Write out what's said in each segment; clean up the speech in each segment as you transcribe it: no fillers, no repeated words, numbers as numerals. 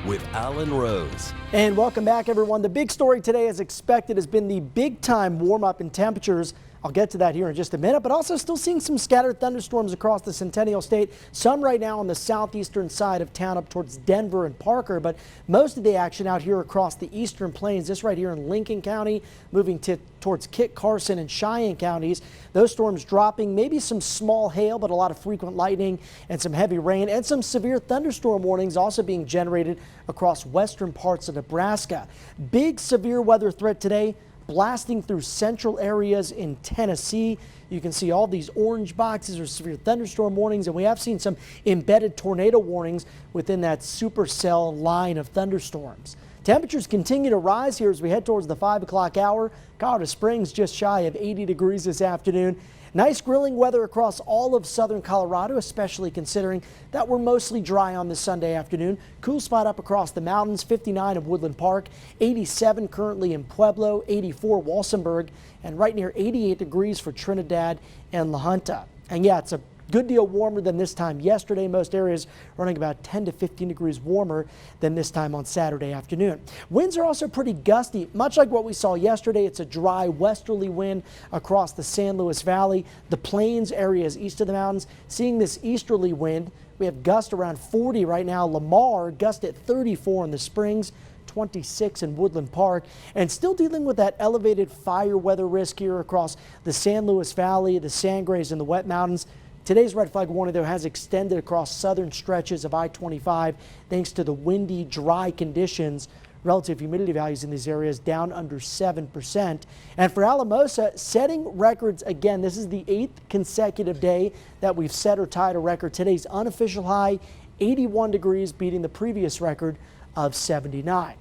with Alan Rose. And welcome back, everyone. The big story today, as expected, has been the big-time warm-up in temperatures. I'll get to that here in just a minute, but also still seeing some scattered thunderstorms across the Centennial State. Some right now on the southeastern side of town up towards Denver and Parker, but most of the action out here across the eastern plains, this right here in Lincoln County, moving towards Kit Carson and Cheyenne counties. Those storms dropping, maybe some small hail, but a lot of frequent lightning and some heavy rain and some severe thunderstorm warnings also being generated across western parts of Nebraska. Big severe weather threat today, blasting through central areas in Tennessee. You can see all these orange boxes are severe thunderstorm warnings, and we have seen some embedded tornado warnings within that supercell line of thunderstorms. Temperatures continue to rise here as we head towards the 5 o'clock hour. Colorado Springs just shy of 80 degrees this afternoon. Nice grilling weather across all of southern Colorado, especially considering that we're mostly dry on this Sunday afternoon. Cool spot up across the mountains, 59 in Woodland Park, 87 currently in Pueblo, 84 Walsenburg, and right near 88 degrees for Trinidad and La Junta. And yeah, it's a good deal warmer than this time yesterday. Most areas running about 10 to 15 degrees warmer than this time on Saturday afternoon. Winds are also pretty gusty, much like what we saw yesterday. It's a dry westerly wind across the San Luis Valley, the plains areas east of the mountains. Seeing this easterly wind, we have gusts around 40 right now. Lamar gust at 34 in the Springs, 26 in Woodland Park, and still dealing with that elevated fire weather risk here across the San Luis Valley, the Sangres, and the Wet Mountains. Today's red flag warning, though, has extended across southern stretches of I-25 thanks to the windy, dry conditions. Relative humidity values in these areas down under 7%. And for Alamosa, setting records again. This is the 8th consecutive day that we've set or tied a record. Today's unofficial high, 81 degrees, beating the previous record of 79.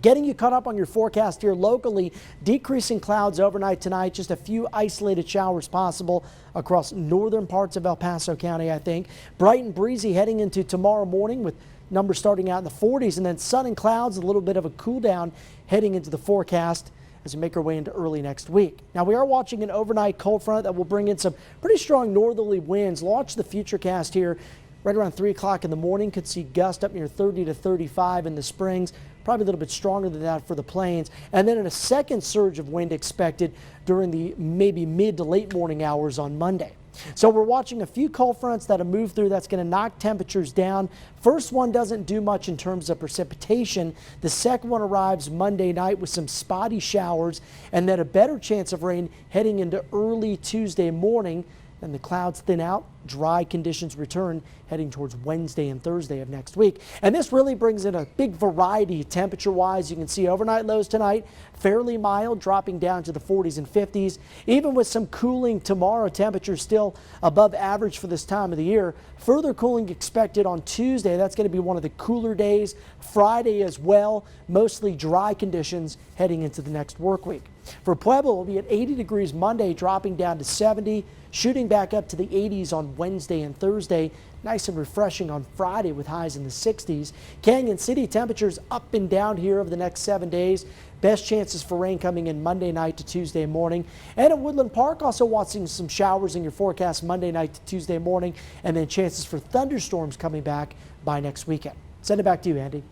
Getting you caught up on your forecast here locally. Decreasing clouds overnight tonight. Just a few isolated showers possible across northern parts of El Paso County, I think. Bright and breezy heading into tomorrow morning with numbers starting out in the 40s, and then sun and clouds, a little bit of a cool down heading into the forecast as we make our way into early next week. Now, we are watching an overnight cold front that will bring in some pretty strong northerly winds. Launch the futurecast here right around 3 o'clock in the morning. Could see gusts up near 30 to 35 in the Springs. Probably a little bit stronger than that for the plains. And then a second surge of wind expected during the maybe mid to late morning hours on Monday. So we're watching a few cold fronts that have moved through. That's going to knock temperatures down. First one doesn't do much in terms of precipitation. The second one arrives Monday night with some spotty showers and then a better chance of rain heading into early Tuesday morning. Then the clouds thin out, dry conditions return heading towards Wednesday and Thursday of next week. And this really brings in a big variety temperature-wise. You can see overnight lows tonight, fairly mild, dropping down to the 40s and 50s. Even with some cooling tomorrow, temperatures still above average for this time of the year. Further cooling expected on Tuesday. That's going to be one of the cooler days. Friday as well, mostly dry conditions heading into the next work week. For Pueblo, we'll be at 80 degrees Monday, dropping down to 70. Shooting back up to the 80s on Wednesday and Thursday. Nice and refreshing on Friday with highs in the 60s. Canyon City temperatures up and down here over the next 7 days. Best chances for rain coming in Monday night to Tuesday morning. And at Woodland Park, also watching some showers in your forecast Monday night to Tuesday morning. And then chances for thunderstorms coming back by next weekend. Send it back to you, Andy.